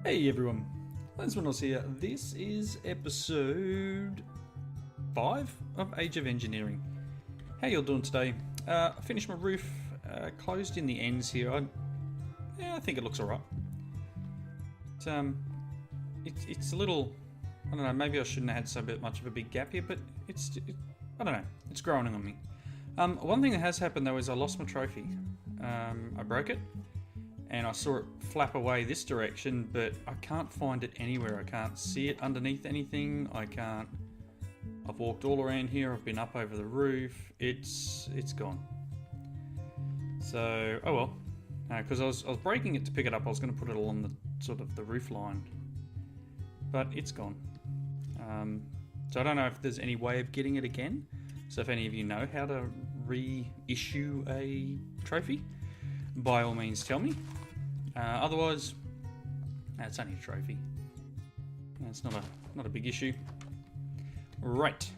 Hey everyone, Lensmanoz here. This is episode 5 of Age of Engineering. How you all doing today? I finished my roof, closed in the ends here. I think it looks alright. It's a little, I don't know, maybe I shouldn't have had so much of a big gap here, but I don't know, it's growing on me. One thing that has happened though is I lost my trophy. I broke it. And I saw it flap away this direction, but I can't find it anywhere. I can't see it underneath anything. I've walked all around here. I've been up over the roof. It's gone. So, oh well. Because I was breaking it to pick it up. I was going to put it along the sort of the roof line. But it's gone. So I don't know if there's any way of getting it again. So if any of you know how to reissue a trophy, by all means tell me. Otherwise, it's only a trophy. It's not a big issue. Right.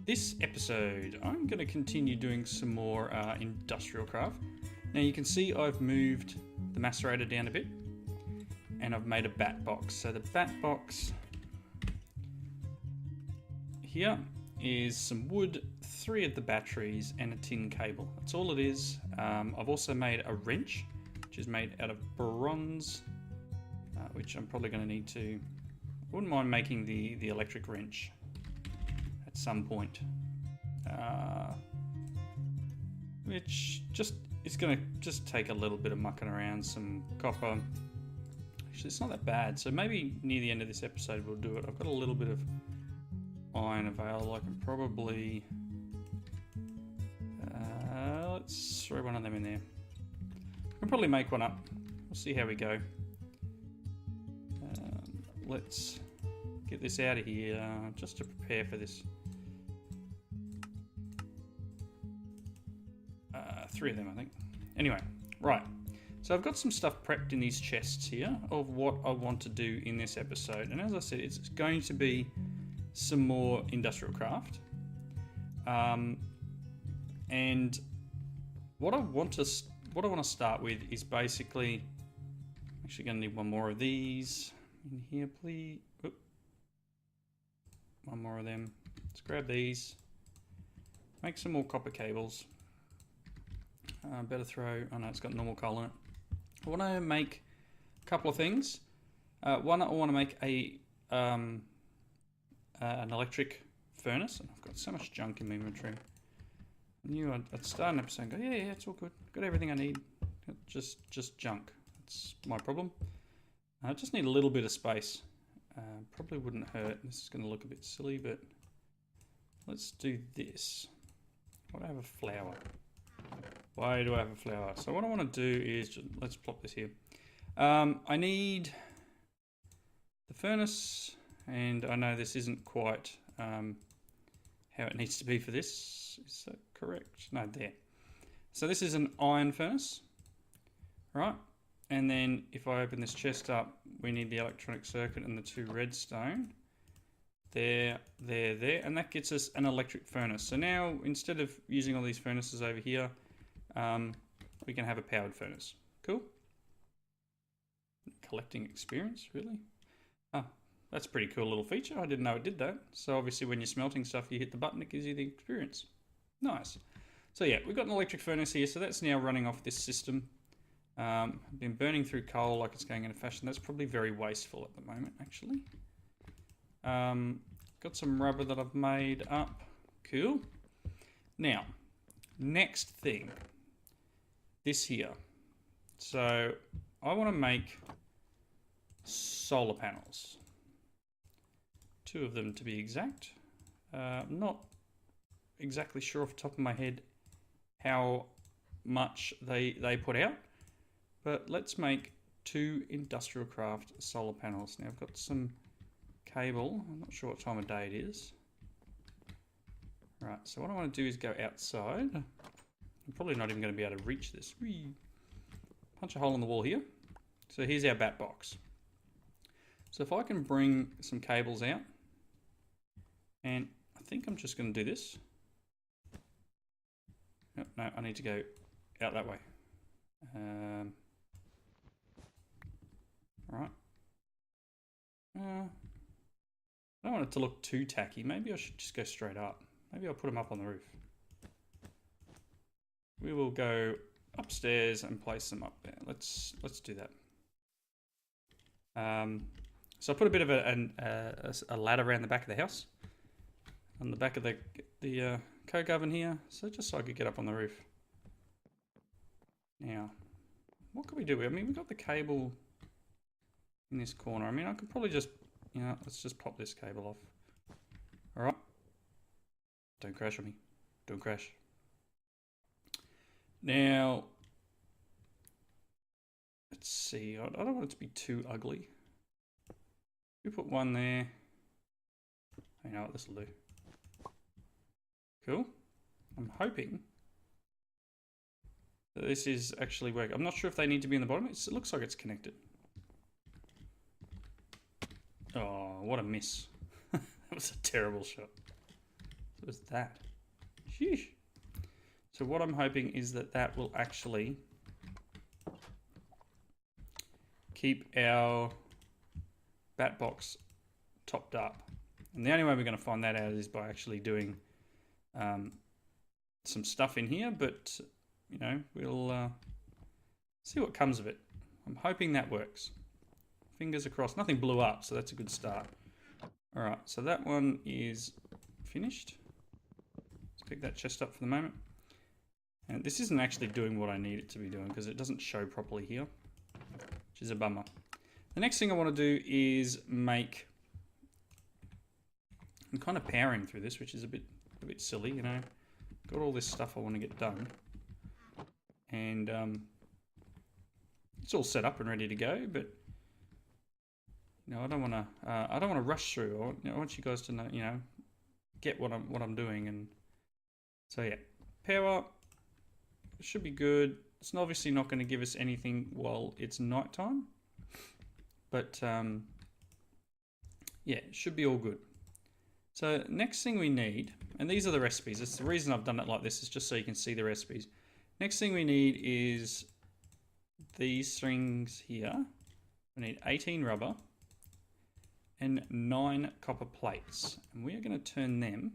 This episode, I'm going to continue doing some more industrial craft. Now you can see I've moved the macerator down a bit, and I've made a bat box. So the bat box here is some wood, 3 of the batteries, and a tin cable. That's all it is. I've also made a wrench, which is made out of bronze, which I'm probably going to need to. I wouldn't mind making the electric wrench at some point, which it's going to just take a little bit of mucking around, some copper. Actually, it's not that bad. So maybe near the end of this episode we'll do it. I've got a little bit of iron available. I can probably let's throw one of them in there. I can probably make one up. We'll see how we go. Let's get this out of here just to prepare for this. 3 of them, I think. Anyway, right. So I've got some stuff prepped in these chests here of what I want to do in this episode. And as I said, it's going to be some more industrial craft. And what I want to start with is basically, I'm actually going to need one more of these in here, please. Oop. One more of them. Let's grab these. Make some more copper cables. Better throw. Oh no, it's got normal coal in it. I want to make a couple of things. One, I want to make an electric furnace. And I've got so much junk in my inventory. I knew I'd start an episode and go, yeah, it's all good. Got everything I need. Just junk. That's my problem. I just need a little bit of space. Probably wouldn't hurt. This is going to look a bit silly, but let's do this. Why do I have a flower? Why do I have a flower? So what I want to do is, let's plop this here. I need the furnace, and I know this isn't quite how it needs to be for this. Is that correct? No, there. So this is an iron furnace, right? And then if I open this chest up, we need the electronic circuit and the 2 redstone. There, and that gets us an electric furnace. So now, instead of using all these furnaces over here, we can have a powered furnace. Cool. Collecting experience, really? Oh, that's a pretty cool little feature. I didn't know it did that. So obviously when you're smelting stuff, you hit the button, it gives you the experience. Nice. So yeah, we've got an electric furnace here. So that's now running off this system. I've been burning through coal like it's going into fashion. That's probably very wasteful at the moment, actually. Got some rubber that I've made up. Cool. Now, next thing. This here. So I want to make solar panels. 2 of them to be exact. Not exactly sure off the top of my head how much they put out, but let's make 2 industrial craft solar panels. Now I've got some cable. I'm not sure what time of day it is. Right, so what I want to do is go outside. I'm probably not even going to be able to reach this. Punch a hole in the wall here. So here's our bat box. So if I can bring some cables out, and I think I'm just going to do this. No, I need to go out that way. Right, I don't want it to look too tacky. Maybe I should just go straight up. Maybe I'll put them up on the roof. We will go upstairs and place them up there. Let's do that. So I put a bit of a ladder around the back of the house, on the back of the coke oven here, so just so I could get up on the roof. Now, what could we do? I mean, we've got the cable in this corner. I mean, I could probably just, let's just pop this cable off. All right. Don't crash on me. Don't crash. Now, let's see. I don't want it to be too ugly. We put one there. I know what this will do. Cool. I'm hoping that this is actually working. I'm not sure if they need to be in the bottom. It looks like it's connected. Oh, what a miss. That was a terrible shot. What was that? Sheesh. So what I'm hoping is that that will actually keep our bat box topped up. And the only way we're going to find that out is by actually doing some stuff in here, but we'll see what comes of it. I'm hoping that works. Fingers crossed. Nothing blew up, so that's a good start. All right, so that one is finished. Let's pick that chest up for the moment. And this isn't actually doing what I need it to be doing because it doesn't show properly here, which is a bummer. The next thing I want to do is make... I'm kind of powering through this, which is a bit silly, Got all this stuff I want to get done. And it's all set up and ready to go, but I don't want to rush through. I want you guys to know, get what I'm doing. And so yeah, power should be good. It's obviously not going to give us anything while it's nighttime, but yeah, it should be all good. So next thing we need, and these are the recipes. It's the reason I've done it like this is just so you can see the recipes. Next thing we need is these things here. We need 18 rubber and 9 copper plates. And we are going to turn them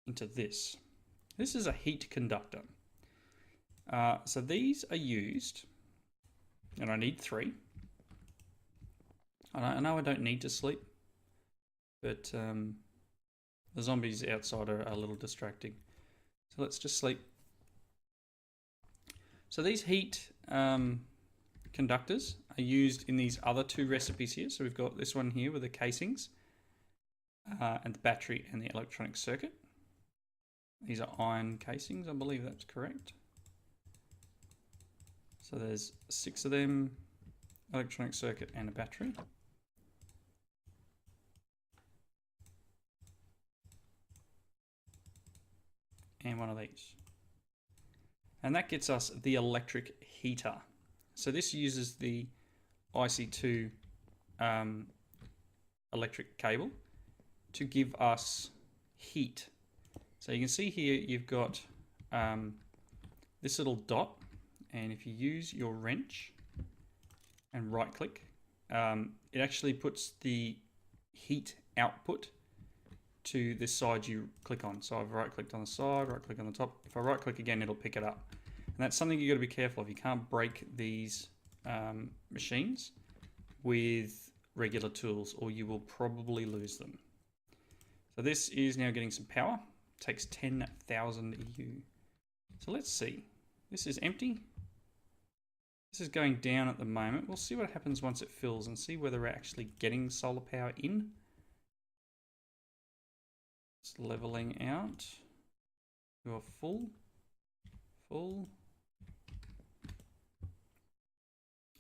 into this. This is a heat conductor. So these are used, and I need 3. I know I don't need to sleep, but the zombies outside are a little distracting. So let's just sleep. So these heat conductors are used in these other 2 recipes here. So we've got this one here with the casings and the battery and the electronic circuit. These are iron casings, I believe that's correct. So there's 6 of them, electronic circuit and a battery. And one of these. And that gets us the electric heater. So this uses the IC2 electric cable to give us heat. So you can see here you've got this little dot, and if you use your wrench and right click, it actually puts the heat output to this side you click on. So I've right clicked on the side, right click on the top. If I right click again, it'll pick it up. And that's something you got to be careful of. You can't break these machines with regular tools or you will probably lose them. So this is now getting some power. It takes 10,000 EU. So let's see. This is empty. This is going down at the moment. We'll see what happens once it fills and see whether we're actually getting solar power in. It's leveling out. You're full. Full.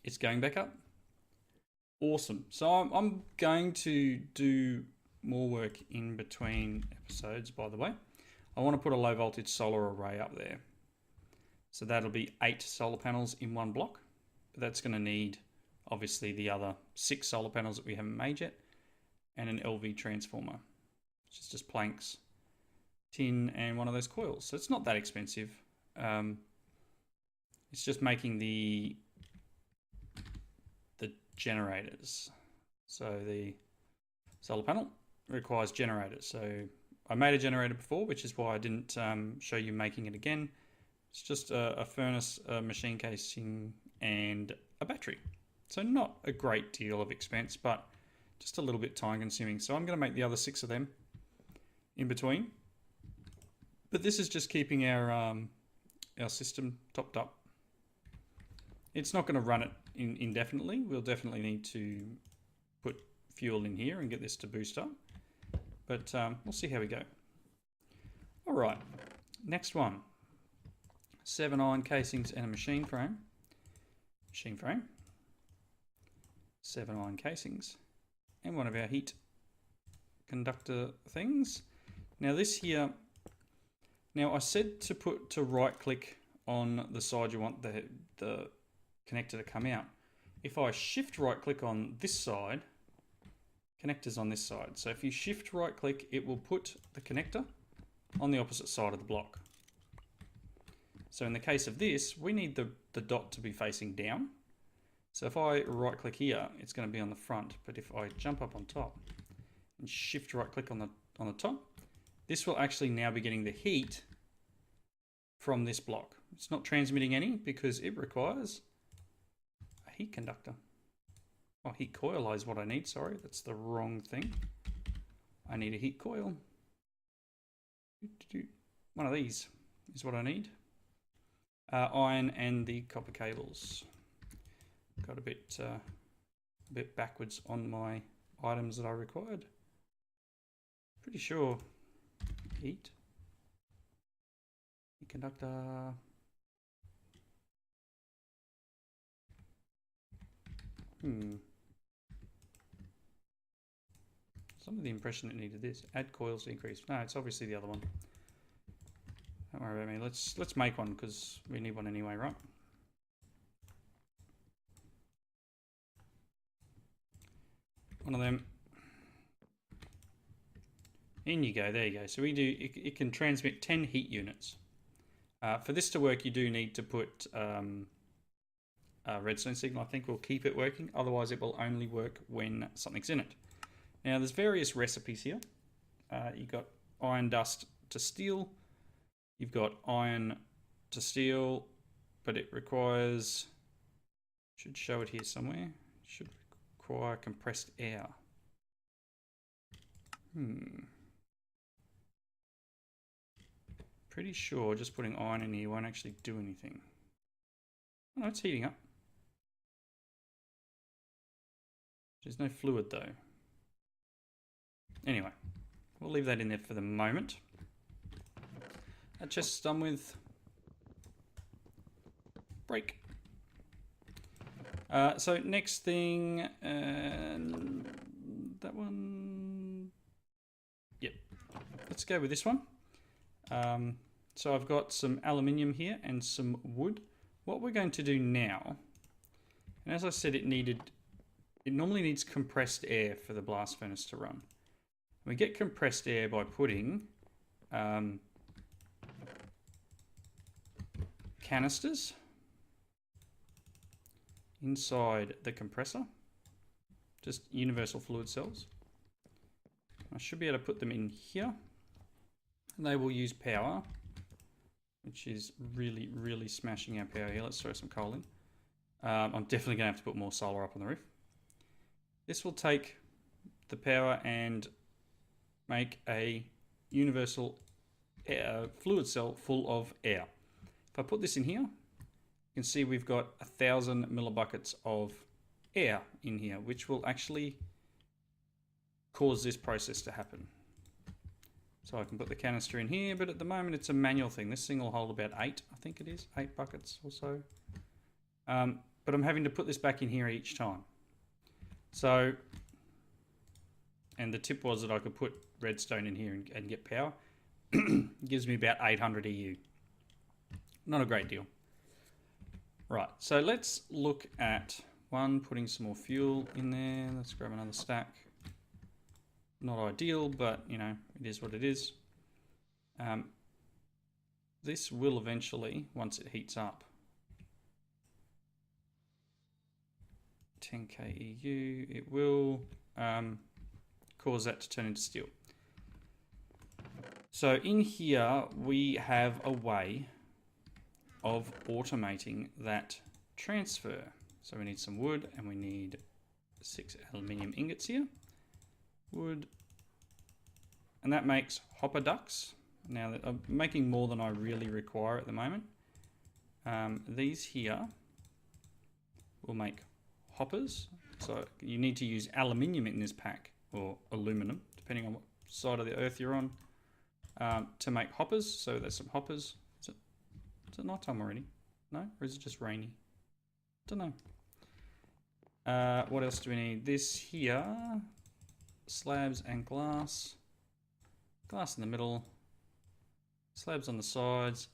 It's going back up. Awesome. So I'm going to do more work in between episodes, by the way. I want to put a low voltage solar array up there. So that'll be 8 solar panels in one block. But that's going to need, obviously, the other 6 solar panels that we haven't made yet. And an LV transformer, which is just planks, tin, and one of those coils. So it's not that expensive. It's just making the generators. So the solar panel requires generators. So I made a generator before, which is why I didn't show you making it again. It's just a furnace, a machine casing, and a battery. So not a great deal of expense, but just a little bit time consuming. So I'm going to make the other 6 of them in between. But this is just keeping our system topped up. It's not going to run it indefinitely. We'll definitely need to put fuel in here and get this to boost up. But we'll see how we go. All right, next one. 7 iron casings and a machine frame. 7 iron casings. And one of our heat conductor things. Now this here, now I said to right click on the side you want the connector to come out. If I shift right click on this side, connector's on this side. So if you shift right click, it will put the connector on the opposite side of the block. So in the case of this, we need the dot to be facing down. So if I right click here, it's going to be on the front. But if I jump up on top and shift right click on the top, this will actually now be getting the heat from this block. It's not transmitting any because it requires a heat conductor. Oh, heat coil is what I need. Sorry, that's the wrong thing. I need a heat coil. One of these is what I need. Iron and the copper cables. Got a bit backwards on my items that I required. Pretty sure heat conductor. Some of the impression it needed this. Add coils to increase. No, it's obviously the other one. Don't worry about me. Let's make one because we need one anyway, right? One of them. In you go. There you go. So we do. It can transmit 10 heat units. For this to work, you do need to put a redstone signal. I think will keep it working. Otherwise, it will only work when something's in it. Now, there's various recipes here. You've got iron dust to steel. You've got iron to steel, but it requires, should show it here somewhere, should require compressed air. Pretty sure just putting iron in here won't actually do anything. Oh, it's heating up. There's no fluid though. Anyway, we'll leave that in there for the moment. That chest's done with. Break. So next thing, that one. Yep. Let's go with this one. So I've got some aluminium here and some wood. What we're going to do now, and as I said, it normally needs compressed air for the blast furnace to run. We get compressed air by putting canisters inside the compressor, just universal fluid cells. I should be able to put them in here, and they will use power, which is really, really smashing our power here. Let's throw some coal in. I'm definitely going to have to put more solar up on the roof. This will take the power and make a universal fluid cell full of air. If I put this in here, you can see we've got 1,000 millibuckets of air in here, which will actually cause this process to happen. So I can put the canister in here, but at the moment it's a manual thing. This thing will hold about 8, I think it is, 8 buckets or so. But I'm having to put this back in here each time. So, and the tip was that I could put redstone in here and get power. It gives me about 800 EU. Not a great deal. Right, so let's look at putting some more fuel in there. Let's grab another stack. Not ideal, but you know, it is what it is. This will eventually, once it heats up, 10k EU, it will cause that to turn into steel. So in here we have a way of automating that transfer. So we need some wood and we need 6 aluminium ingots here. Wood. And that makes hopper ducts. Now that I'm making more than I really require at the moment. These here will make hoppers. So you need to use aluminium in this pack, or aluminum, depending on what side of the earth you're on, to make hoppers. So there's some hoppers. Is it night time already? No? Or is it just rainy? Don't know. What else do we need? This here, slabs and glass. Glass in the middle, slabs on the sides,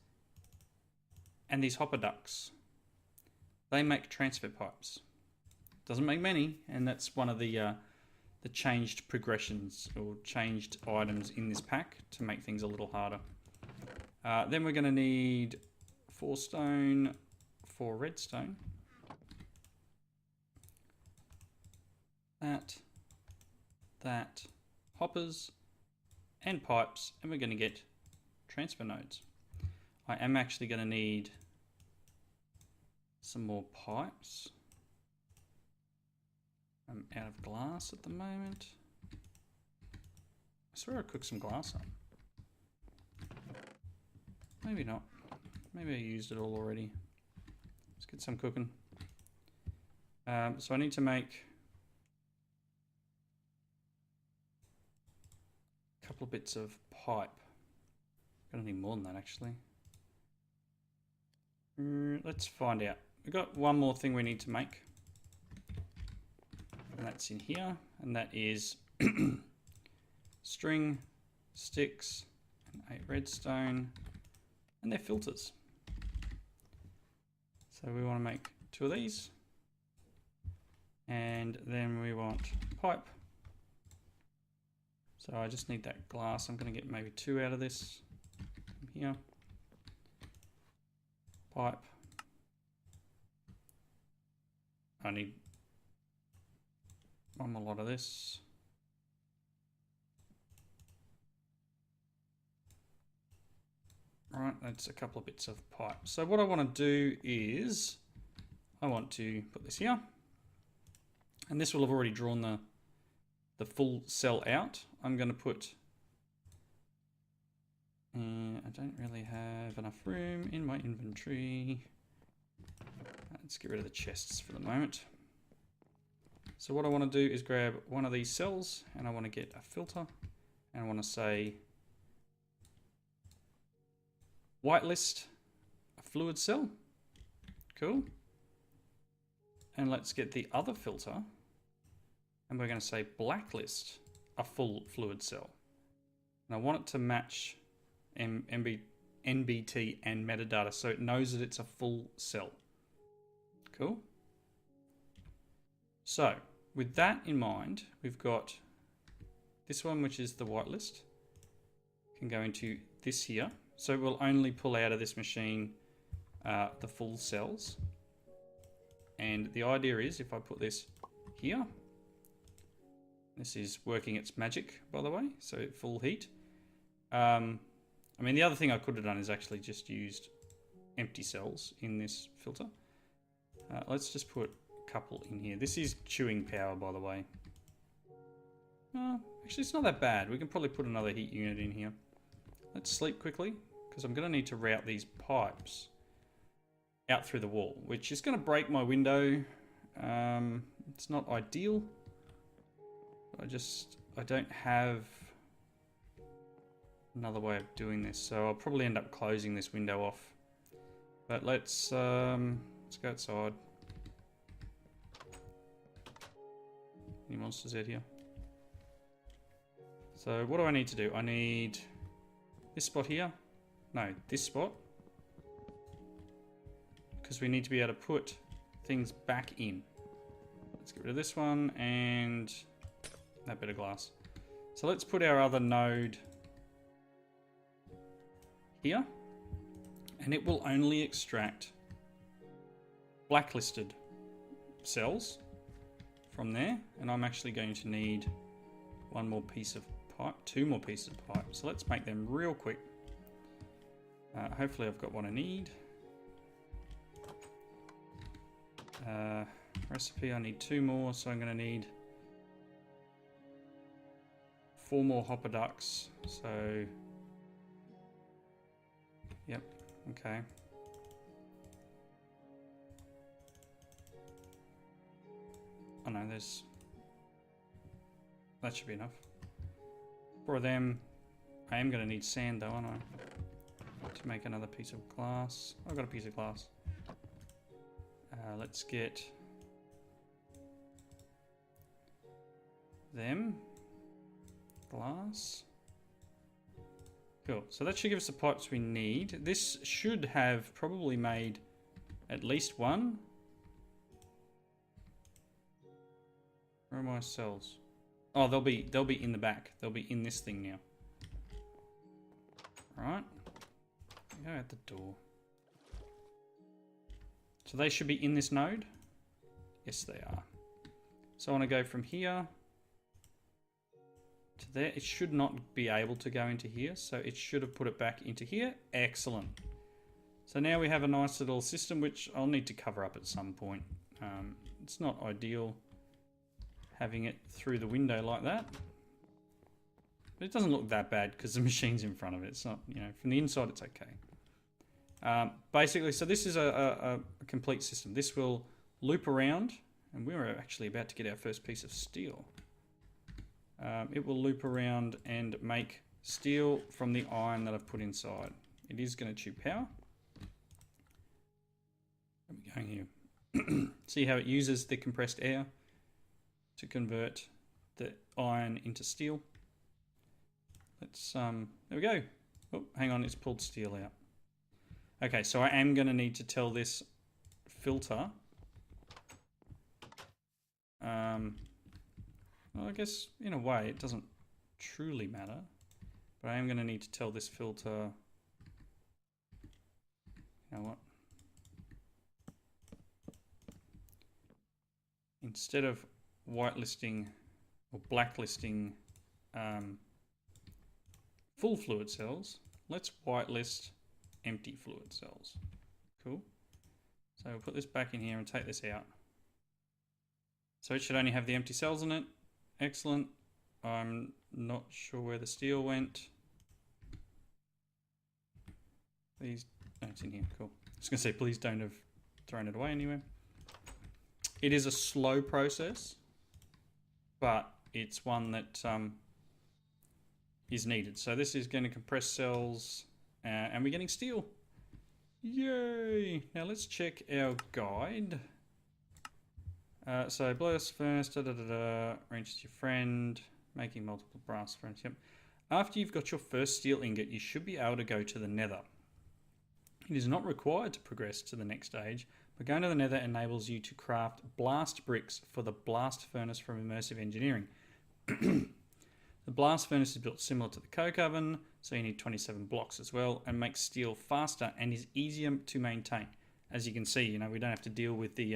and these hopper ducts. They make transfer pipes. Doesn't make many, and that's one of the changed progressions or changed items in this pack to make things a little harder. Then we're going to need 4 stone, 4 redstone. That, hoppers, and pipes, and we're going to get transfer nodes. I am actually going to need some more pipes. I'm out of glass at the moment. I swear I cooked some glass up. Maybe not. Maybe I used it all already. Let's get some cooking. So I need to make a couple of bits of pipe. Gonna need more than that actually. Let's find out. We've got one more thing we need to make. And that's in here. And that is string, sticks, and 8 redstone. And they're filters. So we want to make 2 of these. And then we want pipe. So I just need that glass. I'm going to get maybe 2 out of this. From here. Pipe. I need one more lot of this. Right, that's a couple of bits of pipe. So what I want to do is I want to put this here. And this will have already drawn the full cell out. I'm going to put, I don't really have enough room in my inventory. Let's get rid of the chests for the moment. So what I want to do is grab one of these cells and I want to get a filter and I want to say whitelist a fluid cell. Cool. And let's get the other filter and we're going to say blacklist a full fluid cell. And I want it to match NBT and metadata so it knows that it's a full cell. Cool. So with that in mind, we've got this one, which is the whitelist, can go into this here. So we'll only pull out of this machine the full cells. And the idea is if I put this here, this is working its magic, by the way, so full heat. I mean, the other thing I could have done is actually just used empty cells in this filter. Let's just put a couple in here. This is chewing power, by the way. Actually, it's not that bad. We can probably put another heat unit in here. Let's sleep quickly, because I'm going to need to route these pipes out through the wall, which is going to break my window. It's not ideal. I don't have another way of doing this, so I'll probably end up closing this window off. But let's go outside. Any monsters out here? So what do I need to do? I need this spot here. No, this spot. Because we need to be able to put things back in. Let's get rid of this one and that bit of glass. So let's put our other node here. And it will only extract blacklisted cells from there, and I'm actually going to need one more piece of pipe, two more pieces of pipe. So let's make them real quick. Hopefully I've got what I need. Recipe, I need 2 more, so I'm going to need 4 more hopper ducts. So, yep, okay. Oh no, that should be enough. 4 of them. I am going to need sand though, aren't I? To make another piece of glass. I've got a piece of glass. Let's get them. Glass. Cool. So that should give us the pipes we need. This should have probably made at least one. Where are my cells? Oh, they'll be in the back. They'll be in this thing now. Right. Go out the door. So they should be in this node. Yes, they are. So I want to go from here to there. It should not be able to go into here, so it should have put it back into here. Excellent. So now we have a nice little system, which I'll need to cover up at some point. It's not ideal having it through the window like that, but it doesn't look that bad because the machine's in front of it. It's not, you know, from the inside it's okay. Basically, so this is a complete system. This will loop around, and we were actually about to get our first piece of steel. It will loop around and make steel from the iron that I've put inside. It is going to chew power. Where are we going here? See how it uses the compressed air to convert the iron into steel. Let's, there we go. Oh, hang on, it's pulled steel out. Okay, so I am going to need to tell this filter. Well, I guess in a way it doesn't truly matter, but I am going to need to tell this filter, you know what? Instead of whitelisting or blacklisting full fluid cells, let's whitelist empty fluid cells. Cool. So we'll put this back in here and take this out. So it should only have the empty cells in it. Excellent. I'm not sure where the steel went. Please, no, it's in here. Cool. I was going to say, please don't have thrown it away anywhere. It is a slow process, but it's one that is needed. So this is going to compress cells, and we're getting steel. Yay! Now let's check our guide. So blast furnace, arrange to your friend, making multiple brass furnace. Yep. After you've got your first steel ingot, you should be able to go to the nether. It is not required to progress to the next stage, but going to the nether enables you to craft blast bricks for the blast furnace from Immersive Engineering. The blast furnace is built similar to the coke oven, so you need 27 blocks as well, and makes steel faster and is easier to maintain. As you can see, you know, we don't have to deal with the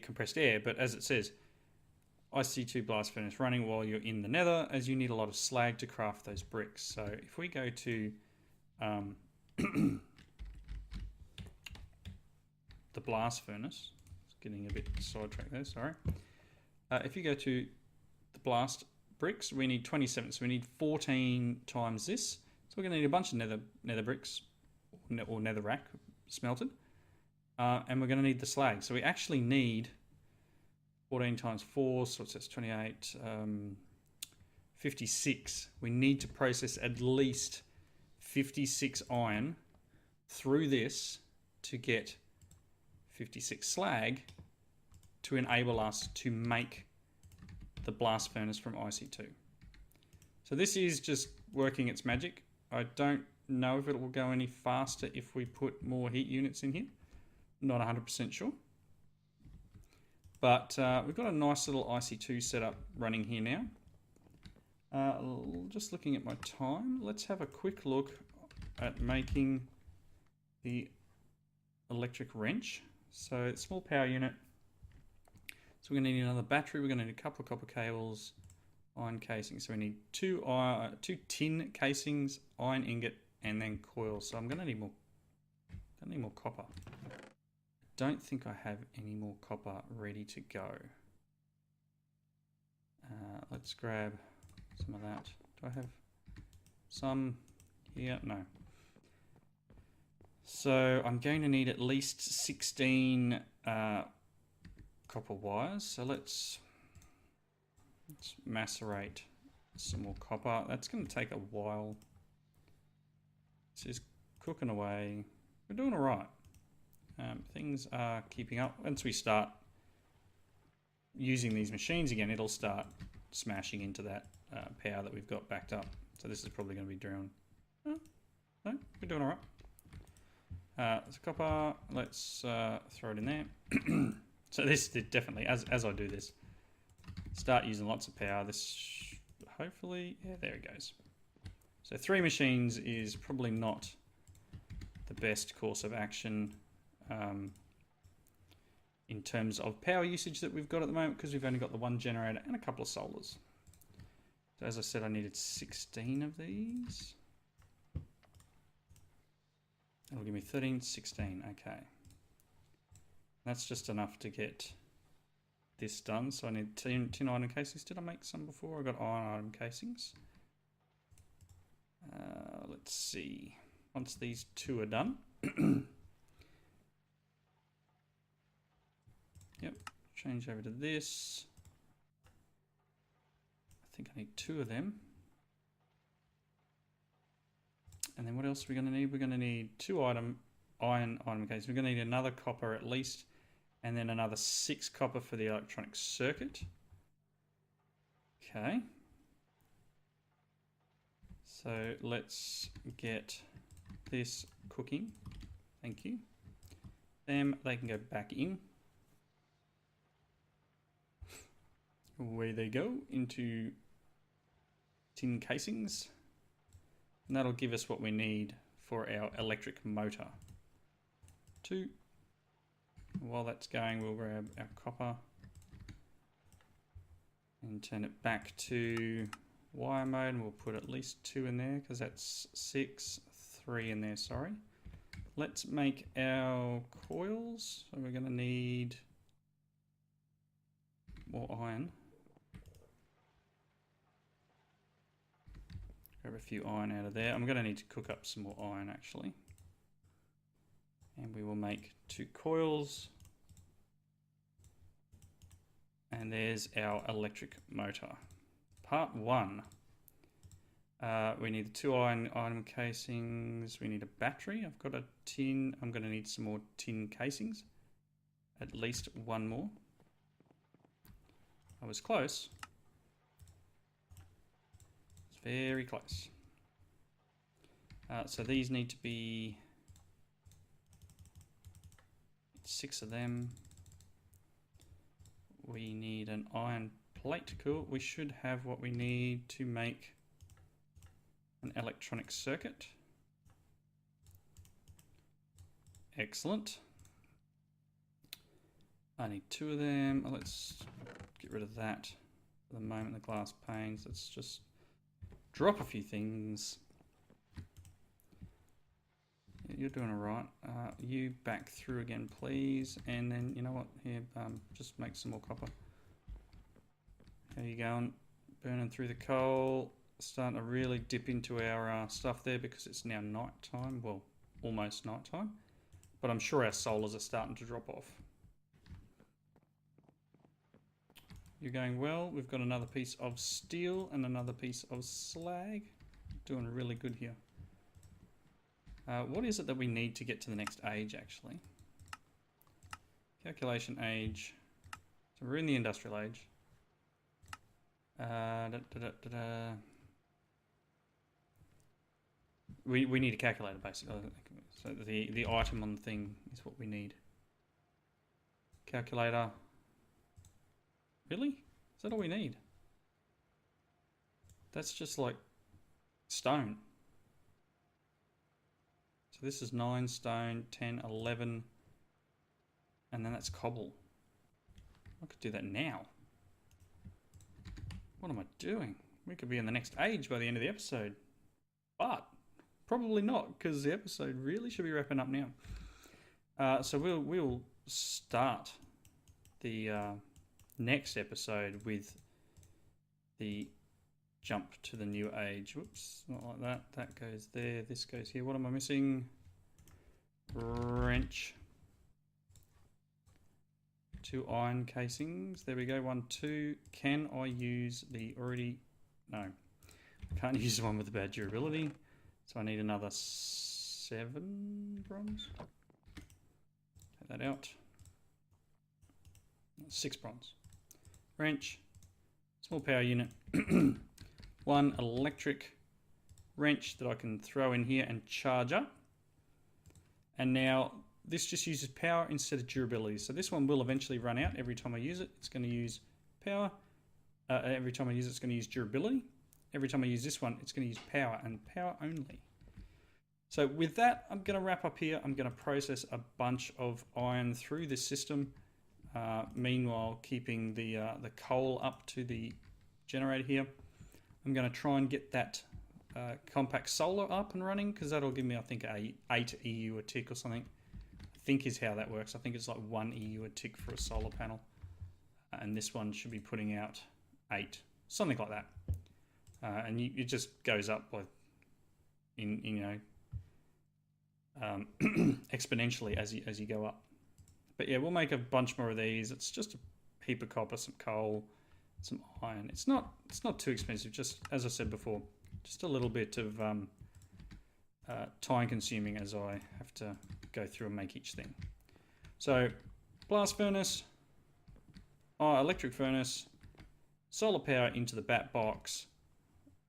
compressed air, but as it says, IC2 blast furnace running while you're in the nether, as you need a lot of slag to craft those bricks. So if we go to the blast furnace, it's getting a bit sidetracked there, sorry. If you go to the blast bricks, we need 27, so we need 14 times this. So we're going to need a bunch of nether bricks, or nether rack smelted. And we're going to need the slag. So we actually need 14 times 4, so it says 28, 56. We need to process at least 56 iron through this to get 56 slag to enable us to make the blast furnace from IC2. So this is just working its magic. I don't know if it will go any faster if we put more heat units in here. Not 100% sure. But we've got a nice little IC2 setup running here now. Just looking at my time, let's have a quick look at making the electric wrench. So small power unit. So we're going to need another battery. We're going to need a couple of copper cables, iron casings. So we need two tin casings, iron ingot, and then coil. So I'm going to need more. Copper. Don't think I have any more copper ready to go. Let's grab some of that. Do I have some here? No. So I'm going to need at least 16 copper wires. So let's macerate some more copper. That's going to take a while. This is cooking away. We're doing all right. Things are keeping up. Once we start using these machines again, it'll start smashing into that power that we've got backed up. So this is probably going to be doing. Oh, no, we're doing all right. So copper, let's throw it in there. So this did definitely, as I do this, start using lots of power. This hopefully, yeah, there it goes. So 3 machines is probably not the best course of action in terms of power usage that we've got at the moment, because we've only got the 1 generator and a couple of solars. So as I said, I needed 16 of these. That'll give me 13, 16, okay. That's just enough to get this done. So I need tin iron casings. Did I make some before? I got iron casings. Let's see. Once these 2 are done. Yep, change over to this. I think I need 2 of them. And then what else are we going to need? We're going to need 2 iron casings. We're going to need another copper at least, and then another 6 copper for the electronic circuit. Okay. So let's get this cooking. Thank you. Them, they can go back in. Away they go into tin casings. And that'll give us what we need for our electric motor. 2. While that's going, we'll grab our copper and turn it back to wire mode, and we'll put at least 2 in there because that's 6, 3 in there, sorry. Let's make our coils. So we're going to need more iron. Grab a few iron out of there. I'm going to need to cook up some more iron actually. And we will make 2 coils. And there's our electric motor. Part 1. We need the 2 iron casings. We need a battery. I've got a tin. I'm going to need some more tin casings. At least 1 more. I was close. It's very close. So these need to be 6 of them. We need an iron plate. Cool. We should have what we need to make an electronic circuit. Excellent. I need 2 of them. Let's get rid of that for the moment, the glass panes. Let's just drop a few things. Yeah, you're doing all right. You back through again, please. And then, you know what? Here, just make some more copper. How you going? Burning through the coal. Starting to really dip into our stuff there because it's now night time. Well, almost night time. But I'm sure our solars are starting to drop off. You're going well. We've got another piece of steel and another piece of slag. Doing really good here. What is it that we need to get to the next age, actually? Calculation age. So we're in the industrial age. We need a calculator, basically. So the item on the thing is what we need. Calculator. Really? Is that all we need? That's just like stone. So this is 9 stone, 10, 11. And then that's cobble. I could do that now. What am I doing? We could be in the next age by the end of the episode. But probably not, because the episode really should be wrapping up now. So we'll start the next episode with the jump to the new age. Whoops, not like that. That goes there. This goes here. What am I missing? Wrench. 2 iron casings. There we go. 1, 2. Can I use the already... No. I can't use the one with the bad durability. So I need another 7 bronze. Take that out. 6 bronze. Wrench. Small power unit. 1 electric wrench that I can throw in here and charge up. And now this just uses power instead of durability. So this one will eventually run out every time I use it. It's going to use power. Every time I use it, it's going to use durability. Every time I use this one, it's going to use power and power only. So with that, I'm going to wrap up here. I'm going to process a bunch of iron through this system. Meanwhile, keeping the coal up to the generator here. I'm going to try and get that compact solar up and running, because that'll give me, I think, 8 EU a tick or something. I think is how that works. I think it's like 1 EU a tick for a solar panel. And this one should be putting out 8, something like that. And it just goes up by, exponentially as you go up. But yeah, we'll make a bunch more of these. It's just a heap of copper, some coal, some iron. It's not too expensive. Just as I said before, just a little bit of time consuming as I have to go through and make each thing. So blast furnace, electric furnace, solar power into the bat box,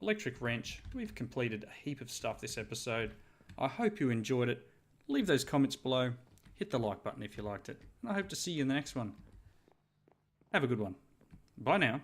electric wrench. We've completed a heap of stuff this episode. I hope you enjoyed it. Leave those comments below. Hit the like button if you liked it. And I hope to see you in the next one. Have a good one. Bye now.